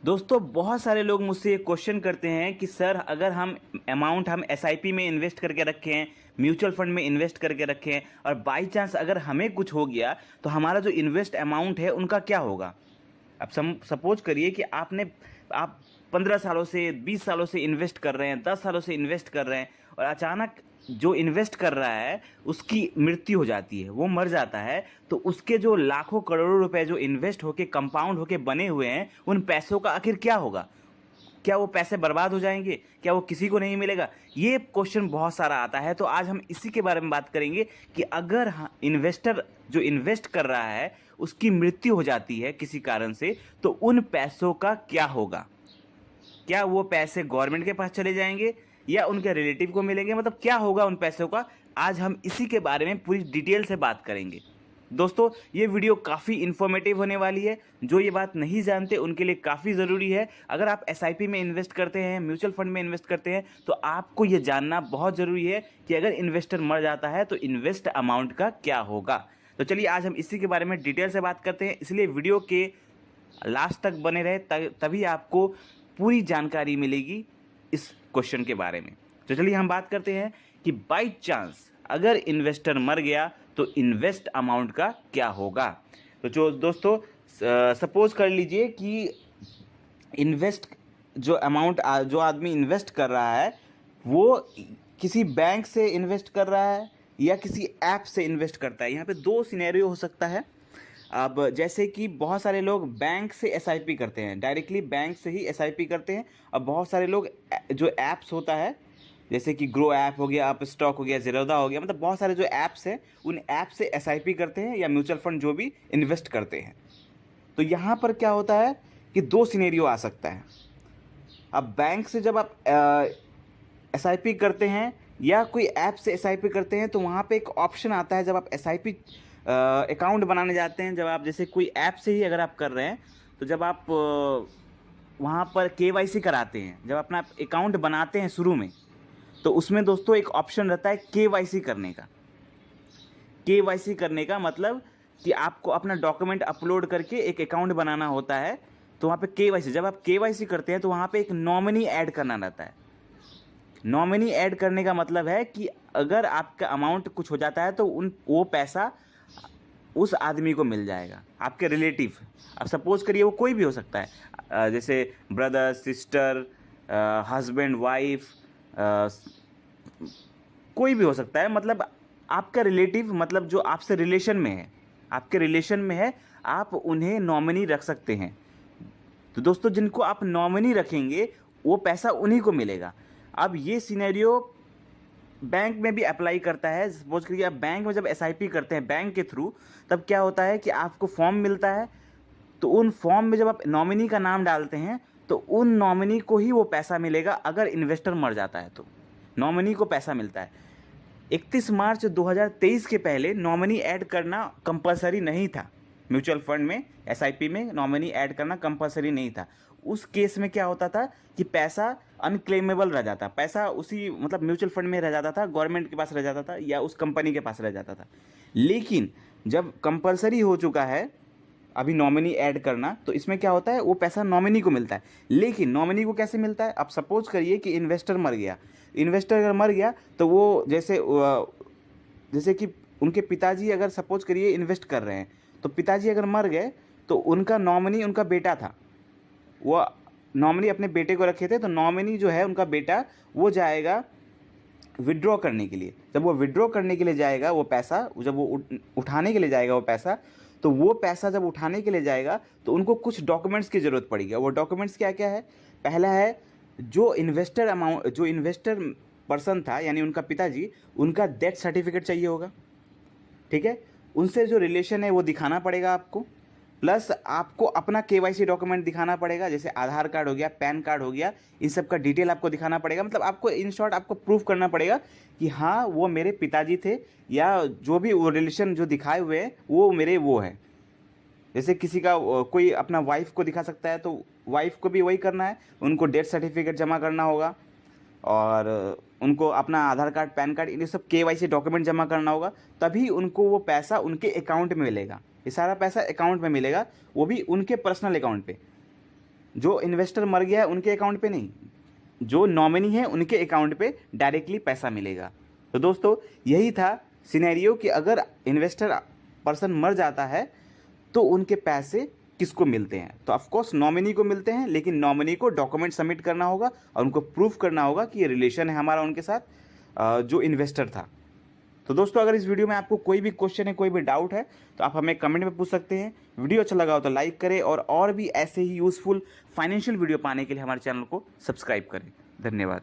दोस्तों बहुत सारे लोग मुझसे ये क्वेश्चन करते हैं कि सर अगर हम एसआईपी में इन्वेस्ट करके रखे हैं, म्यूचुअल फंड में इन्वेस्ट करके रखे हैं और बाई चांस अगर हमें कुछ हो गया तो हमारा जो इन्वेस्ट अमाउंट है उनका क्या होगा। अब सपोज करिए कि आप 15 सालों से 20 सालों से इन्वेस्ट कर रहे हैं, 10 सालों से इन्वेस्ट कर रहे हैं और अचानक जो इन्वेस्ट कर रहा है उसकी मृत्यु हो जाती है, वो मर जाता है, तो उसके जो लाखों करोड़ों रुपए जो इन्वेस्ट होके कंपाउंड होके बने हुए हैं उन पैसों का आखिर क्या होगा। क्या वो पैसे बर्बाद हो जाएंगे? क्या वो किसी को नहीं मिलेगा? ये क्वेश्चन बहुत सारा आता है। तो आज हम इसी के बारे में बात करेंगे कि अगर इन्वेस्टर जो इन्वेस्ट कर रहा है उसकी मृत्यु हो जाती है किसी कारण से, तो उन पैसों का क्या होगा। क्या वो पैसे गवर्नमेंट के पास चले जाएंगे या उनके रिलेटिव को मिलेंगे, मतलब क्या होगा उन पैसों का। आज हम इसी के बारे में पूरी डिटेल से बात करेंगे। दोस्तों ये वीडियो काफ़ी इन्फॉर्मेटिव होने वाली है, जो ये बात नहीं जानते उनके लिए काफ़ी ज़रूरी है। अगर आप एसआईपी में इन्वेस्ट करते हैं, म्यूचुअल फंड में इन्वेस्ट करते हैं, तो आपको ये जानना बहुत ज़रूरी है कि अगर इन्वेस्टर मर जाता है तो इन्वेस्ट अमाउंट का क्या होगा। तो चलिए आज हम इसी के बारे में डिटेल से बात करते हैं, इसलिए वीडियो के लास्ट तक बने रहे, तभी आपको पूरी जानकारी मिलेगी इस क्वेश्चन के बारे में। तो चलिए हम बात करते हैं कि बाई चांस अगर इन्वेस्टर मर गया तो इन्वेस्ट अमाउंट का क्या होगा। तो जो दोस्तों सपोज कर लीजिए कि इन्वेस्ट जो अमाउंट जो आदमी इन्वेस्ट कर रहा है वो किसी बैंक से इन्वेस्ट कर रहा है या किसी ऐप से इन्वेस्ट करता है। यहाँ पे दो सिनेरियो हो सकता है। अब जैसे कि बहुत सारे लोग बैंक से एसआईपी करते हैं, डायरेक्टली बैंक से ही एसआईपी करते हैं। अब बहुत सारे लोग जो ऐप्स होता है जैसे कि ग्रो ऐप हो गया, अप स्टॉक हो गया, ज़ीरोधा हो गया, मतलब बहुत सारे जो ऐप्स हैं उन ऐप से एसआईपी करते हैं या म्यूचुअल फंड जो भी इन्वेस्ट करते हैं। तो यहाँ पर क्या होता है कि दो सिनेरियो आ सकता है। अब बैंक से जब आप एसआईपी करते हैं या कोई ऐप से एसआईपी करते हैं तो वहाँ पे एक ऑप्शन आता है। जब आप एसआईपी अकाउंट बनाने जाते हैं, जब आप जैसे कोई ऐप से ही अगर आप कर रहे हैं, तो जब आप वहाँ पर केवाईसी कराते हैं, जब अपना अकाउंट बनाते हैं शुरू में, तो उसमें दोस्तों एक ऑप्शन रहता है केवाईसी करने का। केवाईसी करने का मतलब कि आपको अपना डॉक्यूमेंट अपलोड करके एक अकाउंट बनाना होता है। तो वहाँ पे केवाईसी, जब आप केवाईसी करते हैं तो वहाँ पे एक नॉमिनी ऐड करना रहता है। नॉमिनी ऐड करने का मतलब है कि अगर आपका अमाउंट कुछ हो जाता है तो वो पैसा उस आदमी को मिल जाएगा, आपके रिलेटिव। अब सपोज करिए वो कोई भी हो सकता है, जैसे ब्रदर, सिस्टर, हस्बैंड, वाइफ, कोई भी हो सकता है। मतलब आपका रिलेटिव, मतलब जो आपसे रिलेशन में है, आपके रिलेशन में है, आप उन्हें नॉमिनी रख सकते हैं। तो दोस्तों जिनको आप नॉमिनी रखेंगे वो पैसा उन्हीं को मिलेगा। अब ये सिनेरियो बैंक में भी अप्लाई करता है। सपोज करिए आप बैंक में जब एसआईपी करते हैं बैंक के थ्रू, तब क्या होता है कि आपको फॉर्म मिलता है। तो उन फॉर्म में जब आप नॉमिनी का नाम डालते हैं तो उन नॉमिनी को ही वो पैसा मिलेगा। अगर इन्वेस्टर मर जाता है तो नॉमिनी को पैसा मिलता है। 31 मार्च 2023 के पहले नॉमिनी ऐड करना कंपलसरी नहीं था। म्यूचुअल फंड में एसआईपी में नॉमिनी ऐड करना कंपलसरी नहीं था। उस केस में क्या होता था कि पैसा अनक्लेमेबल रह जाता, पैसा उसी मतलब म्यूचुअल फंड में रह जाता था, गवर्नमेंट के पास रह जाता था या उस कंपनी के पास रह जाता था। लेकिन जब कंपलसरी हो चुका है अभी नॉमिनी ऐड करना, तो इसमें क्या होता है, वो पैसा नॉमिनी को मिलता है। लेकिन नॉमिनी को कैसे मिलता है? अब सपोज करिए कि इन्वेस्टर मर गया। इन्वेस्टर अगर मर गया तो वो जैसे कि उनके पिताजी अगर सपोज करिए इन्वेस्ट कर रहे हैं, तो पिताजी अगर मर गए तो उनका नॉमिनी उनका बेटा था। वो नॉमिनी अपने बेटे को रखे थे, तो नॉमिनी जो है उनका बेटा वो जाएगा विड्रॉ करने के लिए। जब वो विड्रॉ करने के लिए जाएगा वो पैसा, जब वो उठाने के लिए जाएगा वो पैसा, तो वो पैसा जब उठाने के लिए जाएगा तो उनको कुछ डॉक्यूमेंट्स की ज़रूरत पड़ेगी। वो डॉक्यूमेंट्स क्या क्या है? पहला है जो इन्वेस्टर पर्सन था यानी उनका पिताजी, उनका डेथ सर्टिफिकेट चाहिए होगा, ठीक है। उनसे जो रिलेशन है वो दिखाना पड़ेगा आपको। प्लस आपको अपना केवाईसी डॉक्यूमेंट दिखाना पड़ेगा, जैसे आधार कार्ड हो गया, पैन कार्ड हो गया, इन सब का डिटेल आपको दिखाना पड़ेगा। मतलब आपको इन शॉर्ट आपको प्रूफ करना पड़ेगा कि हाँ वो मेरे पिताजी थे, या जो भी वो रिलेशन जो दिखाए हुए हैं वो मेरे वो है। जैसे किसी का कोई अपना वाइफ को दिखा सकता है, तो वाइफ को भी वही करना है, उनको डेथ सर्टिफिकेट जमा करना होगा और उनको अपना आधार कार्ड, पैन कार्ड, इन सब केवाईसी डॉक्यूमेंट जमा करना होगा। तभी उनको वो पैसा उनके अकाउंट में मिलेगा। ये सारा पैसा अकाउंट में मिलेगा, वो भी उनके पर्सनल अकाउंट पे। जो इन्वेस्टर मर गया है उनके अकाउंट पे नहीं, जो नॉमिनी है उनके अकाउंट पे डायरेक्टली पैसा मिलेगा। तो दोस्तों यही था सिनेरियो कि अगर इन्वेस्टर पर्सन मर जाता है तो उनके पैसे किसको मिलते हैं। तो ऑफकोर्स नॉमिनी को मिलते हैं, लेकिन नॉमिनी को डॉक्यूमेंट सबमिट करना होगा और उनको प्रूफ करना होगा कि ये रिलेशन है हमारा उनके साथ, जो इन्वेस्टर था। तो दोस्तों अगर इस वीडियो में आपको कोई भी क्वेश्चन है, कोई भी डाउट है, तो आप हमें कमेंट में पूछ सकते हैं। वीडियो अच्छा लगा हो तो लाइक करें और भी ऐसे ही यूज़फुल फाइनेंशियल वीडियो पाने के लिए हमारे चैनल को सब्सक्राइब करें। धन्यवाद।